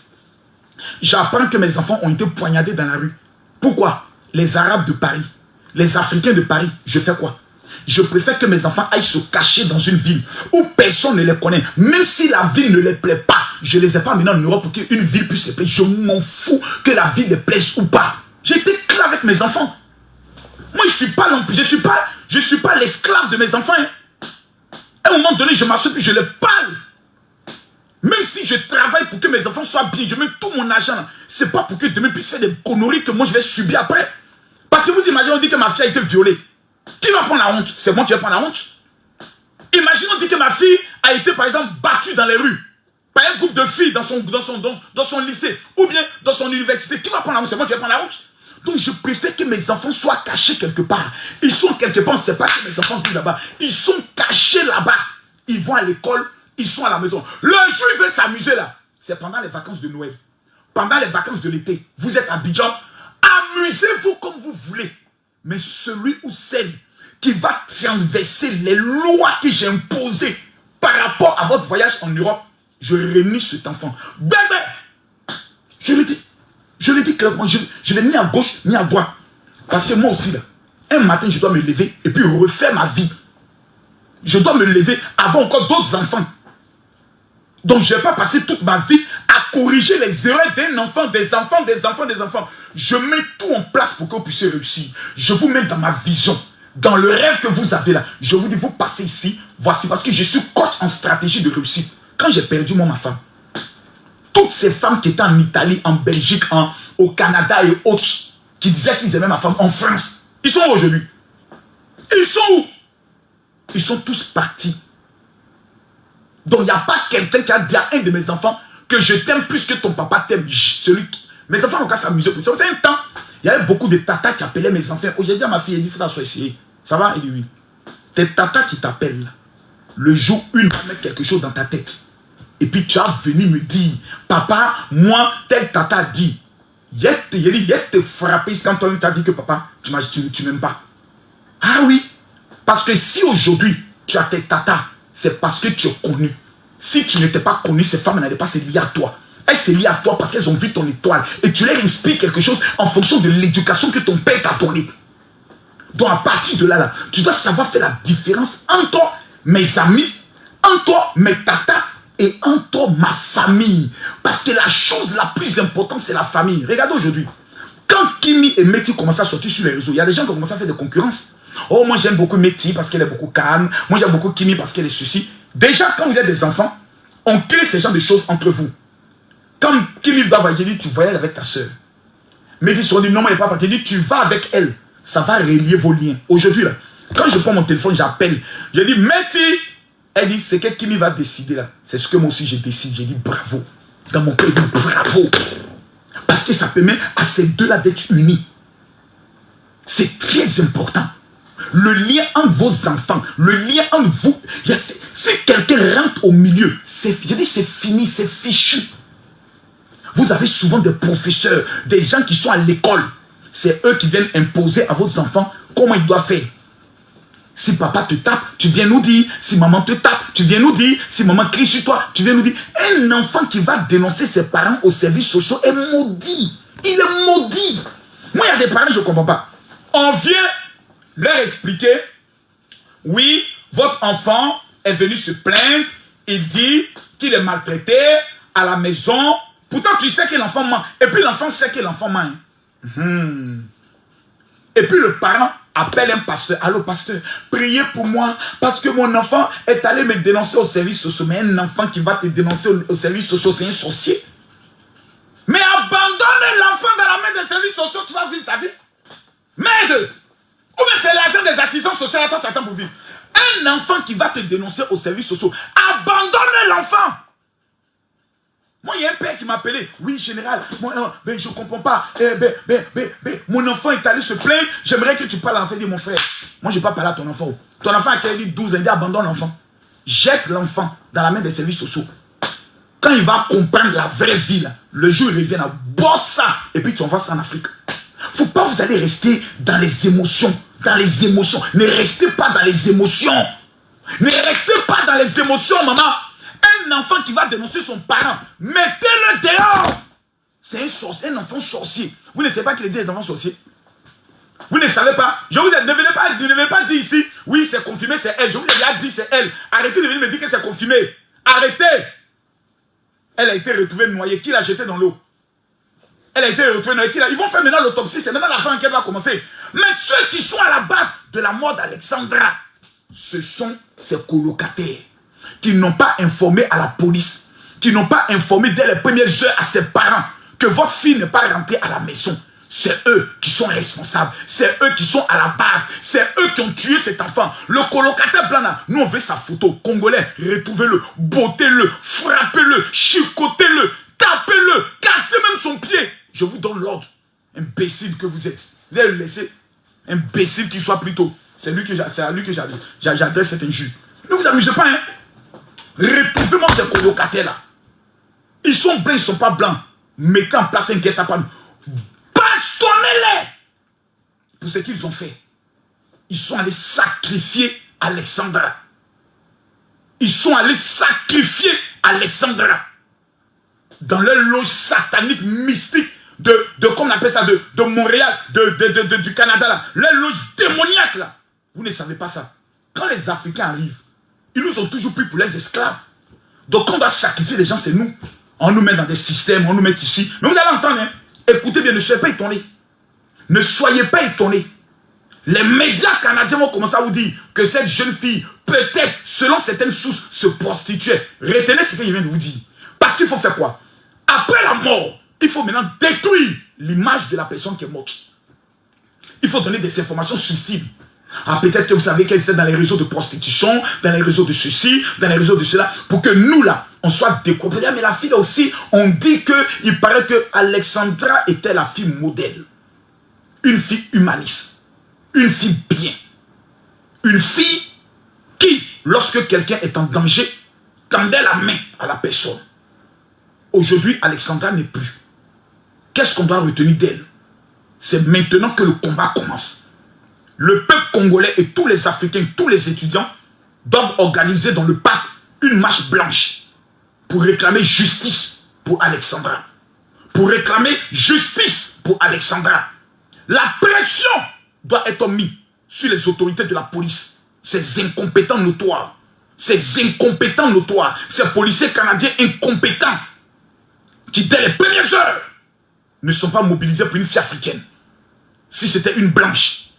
j'apprends que mes enfants ont été poignardés dans la rue. Pourquoi? Les Arabes de Paris, les Africains de Paris, je fais quoi? Je préfère que mes enfants aillent se cacher dans une ville où personne ne les connaît. Même si la ville ne les plaît pas, je ne les ai pas amenés en Europe pour qu'une ville puisse les plaire. Je m'en fous que la ville les plaise ou pas. J'ai été clair avec mes enfants. Moi, je suis pas l'esclave de mes enfants. Hein. À un moment donné, je m'assois et je les parle. Même si je travaille pour que mes enfants soient bien, je mets tout mon argent. Ce n'est pas pour que demain puisse faire des conneries que moi je vais subir après. Parce que vous imaginez, on dit que ma fille a été violée. Qui va prendre la honte? C'est moi qui vais prendre la honte. Imaginons on dit que ma fille a été par exemple battue dans les rues par un groupe de filles dans son lycée ou bien dans son université. Qui va prendre la honte? C'est moi qui vais prendre la honte. Donc je préfère que mes enfants soient cachés quelque part. Ils sont quelque part, on ne sait pas que mes enfants vivent là-bas. Ils sont cachés là-bas. Ils vont à l'école, ils sont à la maison. Le jour ils veulent s'amuser là, c'est pendant les vacances de Noël. Pendant les vacances de l'été, vous êtes à Abidjan, amusez-vous comme vous voulez. Mais celui ou celle qui va transverser les lois que j'ai imposées par rapport à votre voyage en Europe, je réunis cet enfant. Bébé! Je l'ai dit clairement, je l'ai ni à gauche ni à droite. Parce que moi aussi, là, un matin, je dois me lever et puis refaire ma vie. Je dois me lever avant encore d'autres enfants. Donc, je ne vais pas passer toute ma vie à corriger les erreurs d'un enfant, des enfants, des enfants, des enfants. Je mets tout en place pour que vous puissiez réussir. Je vous mets dans ma vision, dans le rêve que vous avez là. Je vous dis, vous passez ici, voici, parce que je suis coach en stratégie de réussite. Quand j'ai perdu moi, ma femme, toutes ces femmes qui étaient en Italie, en Belgique, au Canada et autres, qui disaient qu'ils aimaient ma femme en France, ils sont où aujourd'hui? Ils sont où? Ils sont tous partis. Donc, il n'y a pas quelqu'un qui a dit à un de mes enfants que je t'aime plus que ton papa t'aime. Mes enfants n'ont qu'à s'amuser. Ça faisait un temps, il y avait beaucoup de tatas qui appelaient mes enfants. Oh, j'ai dit à ma fille, il dit, il faut t'asseoir ici. Ça va? Il dit oui. Tes tatas qui t'appellent, le jour où une va mettre quelque chose dans ta tête. Et puis tu as venu me dire, papa, moi, tel tata dit. Il te frappé quand toi t'a dit que papa, tu m'aimes pas. Ah oui. Parce que si aujourd'hui, tu as tes tatas, c'est parce que tu es connu. Si tu n'étais pas connu, ces femmes n'allaient pas se lier à toi. Elles se lient à toi parce qu'elles ont vu ton étoile. Et tu leur inspires quelque chose en fonction de l'éducation que ton père t'a donnée. Donc à partir de là, tu dois savoir faire la différence entre mes amis, entre mes tatas et entre ma famille. Parce que la chose la plus importante, c'est la famille. Regardez aujourd'hui. Quand Kimi et Meti commencent à sortir sur les réseaux, il y a des gens qui commencent à faire des concurrences. Oh, moi j'aime beaucoup Meti parce qu'elle est beaucoup calme. Moi j'aime beaucoup Kimi parce qu'elle est ceci. Déjà, quand vous êtes des enfants, on crée ce genre de choses entre vous. Quand Kimi va voir, il dit, tu voyages avec ta soeur. Meti se dit, non, moi il n'est pas parti. Il dit, tu vas avec elle. Ça va relier vos liens. Aujourd'hui, là, quand je prends mon téléphone, j'appelle. Je dis, Meti. Elle dit, c'est que Kimi va décider là. C'est ce que moi aussi je décide. J'ai dit, bravo. Dans mon cœur, je dis, bravo. Parce que ça permet à ces deux-là d'être unis. C'est très important. Le lien entre vos enfants, le lien entre vous. Si quelqu'un rentre au milieu, je dis c'est fini, c'est fichu. Vous avez souvent des professeurs, des gens qui sont à l'école. C'est eux qui viennent imposer à vos enfants comment ils doivent faire. Si papa te tape, tu viens nous dire. Si maman te tape, tu viens nous dire. Si maman crie sur toi, tu viens nous dire. Un enfant qui va dénoncer ses parents aux services sociaux est maudit. Il est maudit. Moi, il y a des parents, je ne comprends pas. On vient leur expliquer. Oui, votre enfant est venu se plaindre. Il dit qu'il est maltraité à la maison. Pourtant, tu sais que l'enfant ment. Et puis, l'enfant sait que l'enfant ment. Et puis, le parent appelle un pasteur. Allô, pasteur, priez pour moi parce que mon enfant est allé me dénoncer au service social. Mais un enfant qui va te dénoncer au service social, c'est un sorcier. Mais abandonne l'enfant dans la main des services sociaux, tu vas vivre ta vie. Merde! Ou bien c'est l'argent des assistants sociaux, attends, tu attends pour vivre. Un enfant qui va te dénoncer au service social, abandonne l'enfant. Moi, il y a un père qui m'a appelé. Oui, général, je ne comprends pas. Mon enfant est allé se plaindre. J'aimerais que tu parles à l'enfant. Dit, mon frère, moi, je ne vais pas parler à ton enfant. Ton enfant a dit 12 ans, il dit abandonne l'enfant. Jette l'enfant dans la main des services sociaux. Quand il va comprendre la vraie vie, là, le jour où il revient, botte ça. Et puis tu envoies ça en Afrique. Il ne faut pas vous allez rester dans les émotions. Dans les émotions. Ne restez pas dans les émotions. Ne restez pas dans les émotions, maman. Un enfant qui va dénoncer son parent, mettez-le dehors. C'est un sorcier, un enfant sorcier. Vous ne savez pas qu'il est des enfants sorciers? Vous ne savez pas? Je vous ai, ne venez pas dire ici, oui, c'est confirmé, c'est elle. Je vous ai déjà dit, c'est elle. Arrêtez de venir me dire que c'est confirmé. Arrêtez. Elle a été retrouvée noyée. Qui l'a jetée dans l'eau? Elle a été retrouvée noyée. Ils vont faire maintenant l'autopsie. C'est maintenant la fin qu'elle va commencer. Mais ceux qui sont à la base de la mort d'Alexandra, ce sont ses colocataires qui n'ont pas informé à la police, qui n'ont pas informé dès les premières heures à ses parents que votre fille n'est pas rentrée à la maison. C'est eux qui sont responsables. C'est eux qui sont à la base. C'est eux qui ont tué cet enfant. Le colocataire blanc, nous on veut sa photo. Congolais, retrouvez-le, bottez-le, frappez-le, chicotez-le, tapez-le, cassez même son pied. Je vous donne l'ordre. Imbécile que vous êtes. Vous allez le laisser. Imbécile qu'il soit plutôt. C'est à lui que j'adresse cette injure. Ne vous amusez pas, hein. Retrouvez-moi ces colocataires-là. Ils sont blancs, ils ne sont pas blancs. Mettez en place un guet-apens. Bastonnez-les pour ce qu'ils ont fait. Ils sont allés sacrifier Alexandra. Ils sont allés sacrifier Alexandra. Dans leur loge satanique, mystique, comment on appelle ça, de Montréal, du Canada, là. Leur loge démoniaque, là. Vous ne savez pas ça. Quand les Africains arrivent, ils nous ont toujours pris pour les esclaves. Donc quand on doit sacrifier les gens, c'est nous. On nous met dans des systèmes, on nous met ici. Mais vous allez entendre, hein? Écoutez bien, ne soyez pas étonnés. Ne soyez pas étonnés. Les médias canadiens vont commencer à vous dire que cette jeune fille, peut-être, selon certaines sources, se prostituait. Retenez ce que je viens de vous dire. Parce qu'il faut faire quoi? Après la mort, il faut maintenant détruire l'image de la personne qui est morte. Il faut donner des informations subtiles. Ah, peut-être que vous savez qu'elle était dans les réseaux de prostitution, dans les réseaux de ceci, dans les réseaux de cela, pour que nous, là, on soit découvrés. Mais la fille, là aussi, on dit qu'il paraît que Alexandra était la fille modèle. Une fille humaniste. Une fille bien. Une fille qui, lorsque quelqu'un est en danger, tendait la main à la personne. Aujourd'hui, Alexandra n'est plus. Qu'est-ce qu'on doit retenir d'elle? C'est maintenant que le combat commence. Le peuple congolais et tous les Africains, tous les étudiants doivent organiser dans le parc une marche blanche pour réclamer justice pour Alexandra. Pour réclamer justice pour Alexandra. La pression doit être mise sur les autorités de la police. Ces incompétents notoires. Ces incompétents notoires. Ces policiers canadiens incompétents qui, dès les premières heures, ne sont pas mobilisés pour une fille africaine. Si c'était une blanche,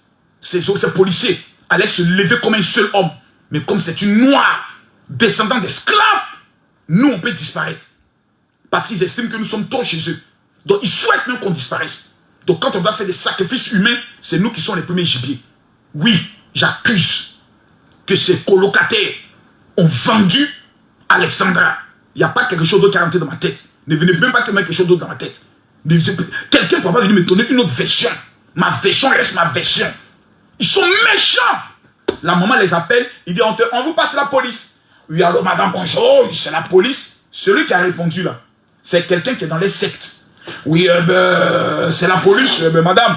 ces policiers allaient se lever comme un seul homme. Mais comme c'est une noire, descendant d'esclaves, nous, on peut disparaître. Parce qu'ils estiment que nous sommes trop chez eux. Donc, ils souhaitent même qu'on disparaisse. Donc, quand on doit faire des sacrifices humains, c'est nous qui sommes les premiers gibiers. Oui, j'accuse que ces colocataires ont vendu Alexandra. Il n'y a pas quelque chose d'autre qui est rentré dans ma tête. Ne venez même pas que mettre quelque chose d'autre dans ma tête. Quelqu'un pourra pas venir me donner une autre version. Ma version reste ma version. Ils sont méchants. La maman les appelle, il dit on vous passe la police. Oui, allô madame, bonjour, c'est la police. Celui qui a répondu là, c'est quelqu'un qui est dans les sectes. Oui, c'est la police, madame.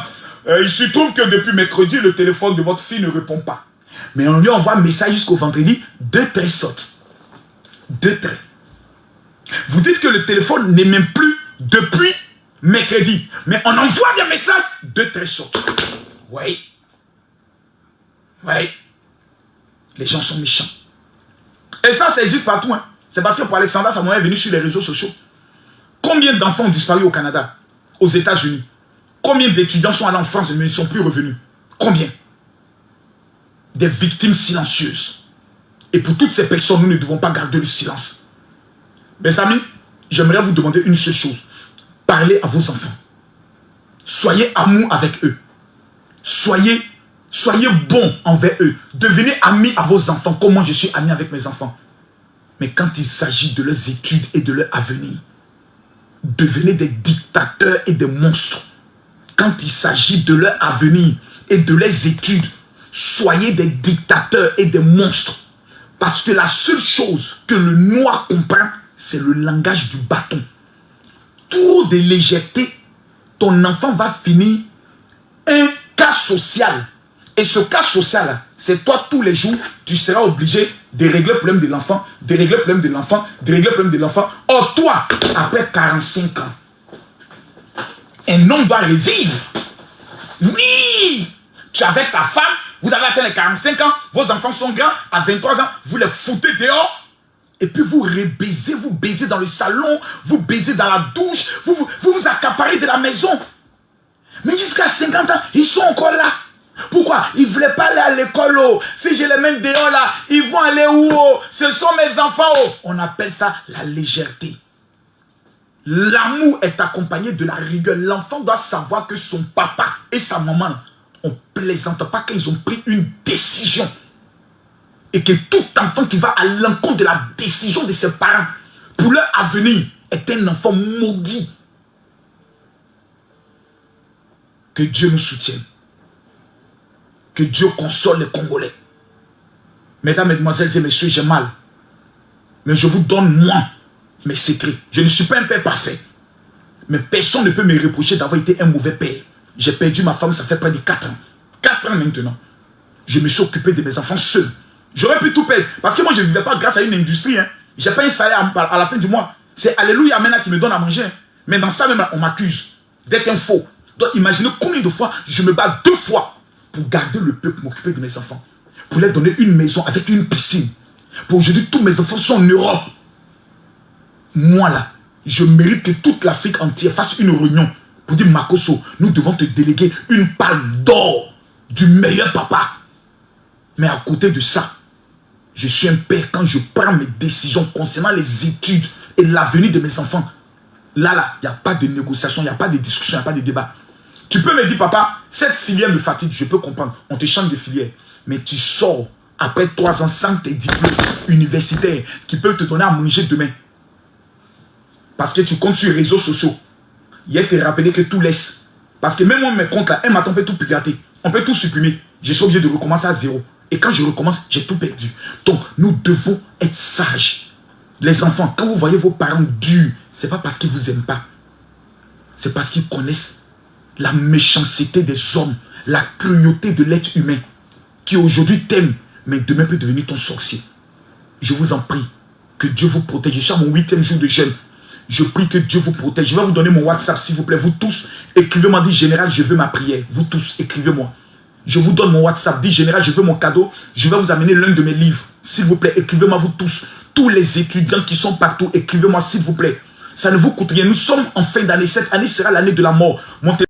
Il se trouve que depuis mercredi, le téléphone de votre fille ne répond pas. Mais on lui envoie un message jusqu'au vendredi, 2 traits sautent. 2 traits. Vous dites que le téléphone n'est même plus depuis mercredi. Mais on envoie des messages, 2 traits sautent. Oui. Oui. Les gens sont méchants. Et ça existe partout. Hein. C'est parce que pour Alexandra, ça m'est venu sur les réseaux sociaux. Combien d'enfants ont disparu au Canada, aux États-Unis? Combien d'étudiants sont allés en France mais ne sont plus revenus? Combien? Des victimes silencieuses. Et pour toutes ces personnes, nous ne devons pas garder le silence. Mes amis, j'aimerais vous demander une seule chose. Parlez à vos enfants. Soyez amour avec eux. Soyez bons envers eux. Devenez amis à vos enfants comme moi je suis ami avec mes enfants. Mais quand il s'agit de leurs études et de leur avenir, devenez des dictateurs et des monstres. Quand il s'agit de leur avenir et de leurs études, soyez des dictateurs et des monstres. Parce que la seule chose que le noir comprend, c'est le langage du bâton. Trop de légèreté, ton enfant va finir un cas social. Et ce cas social, c'est toi tous les jours, tu seras obligé de régler le problème de l'enfant, de régler le problème de l'enfant, de régler le problème de l'enfant. Or toi, après 45 ans, un homme doit revivre. Oui, tu es avec ta femme, vous avez atteint les 45 ans, vos enfants sont grands, à 23 ans, vous les foutez dehors. Et puis vous rebaisez, vous baisez dans le salon, vous baisez dans la douche, vous accaparez de la maison. Mais jusqu'à 50 ans, ils sont encore là. Pourquoi? Ils ne voulaient pas aller à l'école. Oh. Si je les mets dehors là, ils vont aller où? Oh. Ce sont mes enfants. Oh. On appelle ça la légèreté. L'amour est accompagné de la rigueur. L'enfant doit savoir que son papa et sa maman, on ne plaisante pas quand ils ont pris une décision. Et que tout enfant qui va à l'encontre de la décision de ses parents pour leur avenir est un enfant maudit. Que Dieu nous soutienne. Que Dieu console les Congolais. Mesdames, mesdemoiselles et messieurs, j'ai mal. Mais je vous donne, moi, mes secrets. Je ne suis pas un père parfait. Mais personne ne peut me reprocher d'avoir été un mauvais père. J'ai perdu ma femme, ça fait près de 4 ans. 4 ans maintenant. Je me suis occupé de mes enfants seul. J'aurais pu tout perdre. Parce que moi, je ne vivais pas grâce à une industrie. Hein. Je n'ai pas un salaire à la fin du mois. C'est Alléluia maintenant qui me donne à manger. Hein. Mais dans ça même, on m'accuse d'être un faux. Donc imaginez combien de fois je me bats 2 fois pour garder le peuple, m'occuper de mes enfants. Pour leur donner une maison avec une piscine. Pour aujourd'hui, tous mes enfants sont en Europe. Moi là, je mérite que toute l'Afrique entière fasse une réunion pour dire Makosso, nous devons te déléguer une palme d'or du meilleur papa. Mais à côté de ça, je suis un père quand je prends mes décisions concernant les études et l'avenir de mes enfants. Là, il n'y a pas de négociation, il n'y a pas de discussion, il n'y a pas de débat. Tu peux me dire, papa, cette filière me fatigue, je peux comprendre. On te change de filière. Mais tu sors après 3 ans sans tes diplômes universitaires qui peuvent te donner à manger demain. Parce que tu comptes sur les réseaux sociaux. Il y a te rappeler que tout laisse. Parce que même moi, mes comptes là, un matin, on peut tout pirater. On peut tout supprimer. Je suis obligé de recommencer à 0. Et quand je recommence, j'ai tout perdu. Donc, nous devons être sages. Les enfants, quand vous voyez vos parents durs, ce n'est pas parce qu'ils ne vous aiment pas. C'est parce qu'ils connaissent la méchanceté des hommes, la cruauté de l'être humain, qui aujourd'hui t'aime, mais demain peut devenir ton sorcier. Je vous en prie, que Dieu vous protège. Je suis à mon 8e jour de jeûne. Je prie que Dieu vous protège. Je vais vous donner mon WhatsApp, s'il vous plaît. Vous tous, écrivez-moi, dit général, je veux ma prière. Vous tous, écrivez-moi. Je vous donne mon WhatsApp, dit général, je veux mon cadeau. Je vais vous amener l'un de mes livres. S'il vous plaît, écrivez-moi vous tous. Tous les étudiants qui sont partout, écrivez-moi s'il vous plaît. Ça ne vous coûte rien. Nous sommes en fin d'année. Cette année sera l'année de la mort. Montez